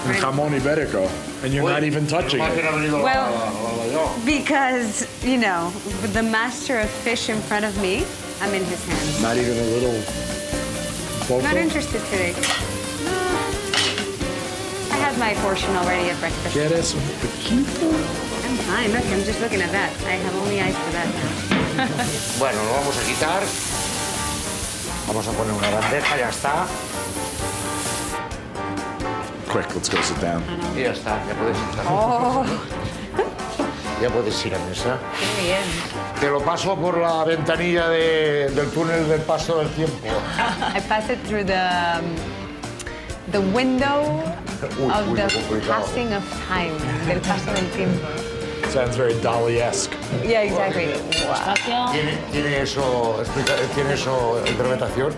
And jamón ibérico. And you're not even touching it. Well, because, the master of fish in front of me, I'm in his hands. Not even a little boca? Not interested today. No. I had my portion already at breakfast. ¿Quieres un poquito? I'm fine. Look, I'm just looking at that. I have only eyes for that now. Bueno, lo vamos a quitar. Vamos a poner una bandeja, ya está. Quick, let's go sit down. Y ya está, ya puedes ir. Oh, Ya puedes ir a mesa. qué bien. Te lo paso por la ventanilla del túnel del paso del tiempo. I pass it through the window of the passing of time, del paso del tiempo. Sounds very Dali-esque. Yeah, exactly. ¿Tiene eso interpretación?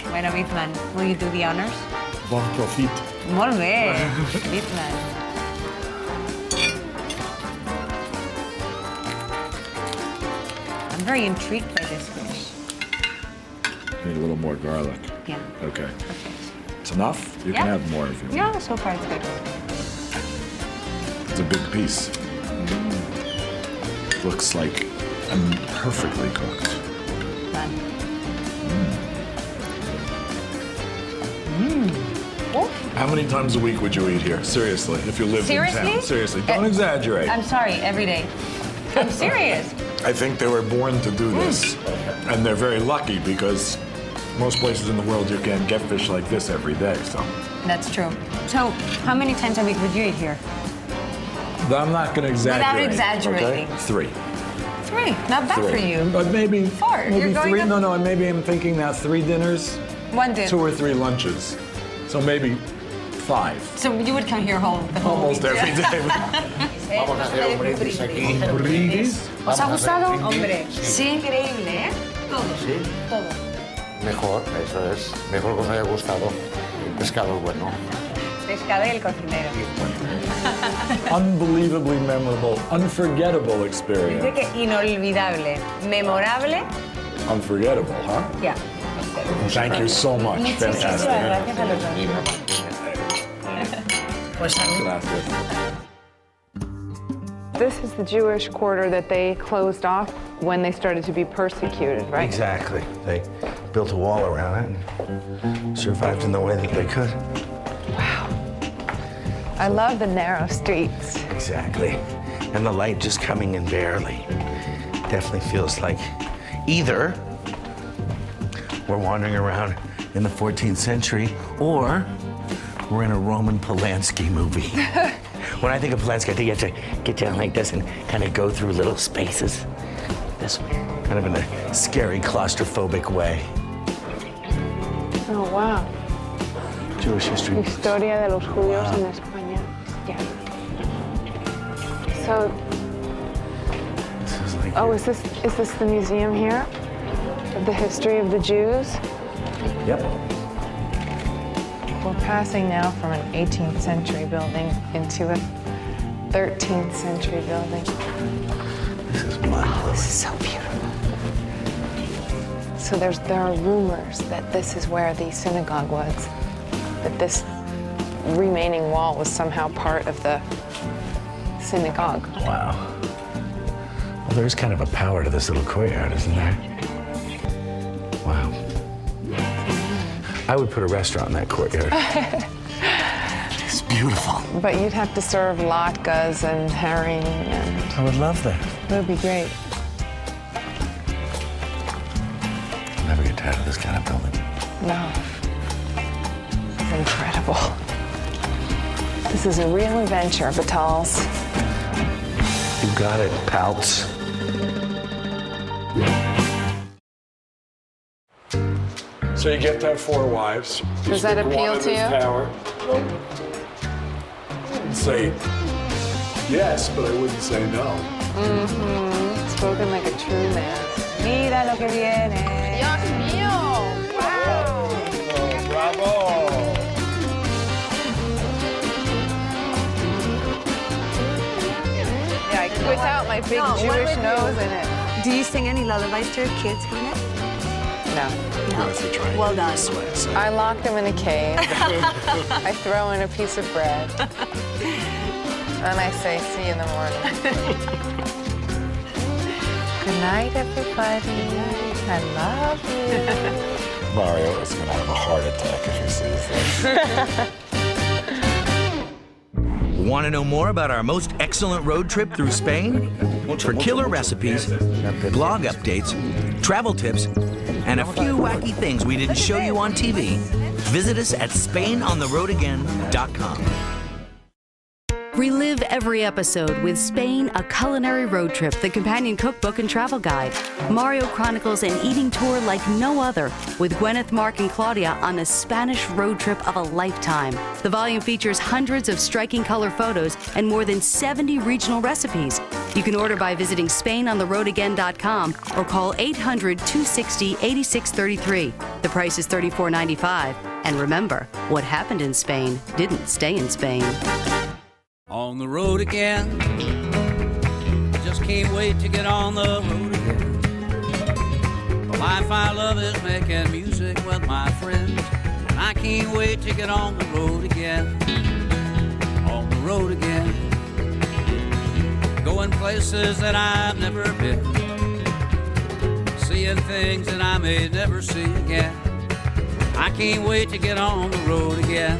Bueno, Bitman, will you do the honors? Bon profit. Molt bé, Bitman. I'm very intrigued by this dish. Need a little more garlic. Yeah. Okay. It's enough? You Yeah. can have more if you want. Yeah, so far it's good. It's a big piece. Looks like perfectly cooked. Fun. How many times a week would you eat here? Seriously, if you lived in Seriously? town. Seriously, don't exaggerate. I'm sorry, every day. I'm serious. I think they were born to do this. And they're very lucky because most places in the world you can't get fish like this every day. So That's true. So, how many times a week would you eat here? I'm not going to exaggerate. exaggerating. Okay? 3. 3. Not bad for you. But maybe 4. Maybe You're going 3. up- No. Maybe I'm thinking now 3 dinners, 1 dinner. 2 or 3 lunches. So maybe 5. So you would come here the whole Almost week. every day. Vamos a hacer un brindis aquí. Brindis? ¿Os ha Vamos a hacer gustado? brindis. Hombre, sí, increíble, ¿eh? Todo. Sí. Todo. Mejor, eso es. Mejor que os haya gustado. El pescado es bueno. Pescado y el cocinero. Unbelievably memorable, unforgettable Dice experience. que inolvidable, memorable. Unforgettable, huh? Ya. Thank you so much. Muchísimas Fantastic. gracias a los dos. Pues salud. Gracias. This is the Jewish quarter that they closed off when they started to be persecuted, right? Exactly. They built a wall around it and survived in the way that they could. Wow. I love the narrow streets. Exactly. And the light just coming in barely. Definitely feels like either we're wandering around in the 14th century or we're in a Roman Polanski movie. When I think of Polanski, I think you have to get down like this and kind of go through little spaces. This way, kind of in a scary, claustrophobic way. Oh, wow. Jewish history. Historia de los judíos en España. Yeah. So, oh, is this the museum here? Of the history of the Jews? Yep. We're passing now from an 18th century building into a 13th century building. This is marvelous. This is so beautiful. So there are rumors that this is where the synagogue was, that this remaining wall was somehow part of the synagogue. Wow. Well, there's kind of a power to this little courtyard, isn't there? Wow. I would put a restaurant in that courtyard. It's beautiful. But you'd have to serve latkes and herring and... I would love that. It would be great. I'll never get tired of this kind of building. No. It's incredible. This is a real adventure, Batals. You got it, Paltz. So you get to have 4 wives. Does that stick one appeal in to this you? Tower. I'd say yes, but I wouldn't say no. Mm-hmm. Spoken like a true man. Mira lo que viene. Dios mío! Wow! Oh, bravo! Yeah, I twist out my big Jewish nose in it. Do you sing any lullabies to your kids, Gwyneth? No. Well done. I lock them in a cave. I throw in a piece of bread. And I say, see you in the morning. Good night, everybody. I love you. Mario is going to have a heart attack if he sees this. Want to know more about our most excellent road trip through Spain? For killer recipes, blog updates, travel tips, and a few wacky things we didn't show you on TV, visit us at SpainOnTheRoadAgain.com. Relive every episode with Spain, a culinary road trip, the companion cookbook and travel guide. Mario chronicles an eating tour like no other, with Gwyneth, Mark, and Claudia on a Spanish road trip of a lifetime. The volume features hundreds of striking color photos and more than 70 regional recipes. You can order by visiting SpainOnTheRoadAgain.com or call 800-260-8633. The price is $34.95. And remember, what happened in Spain didn't stay in Spain. On the road again, just can't wait to get on the road again. The life I love is making music with my friends. I can't wait to get on the road again. On the road again, going places that I've never been, seeing things that I may never see again. I can't wait to get on the road again.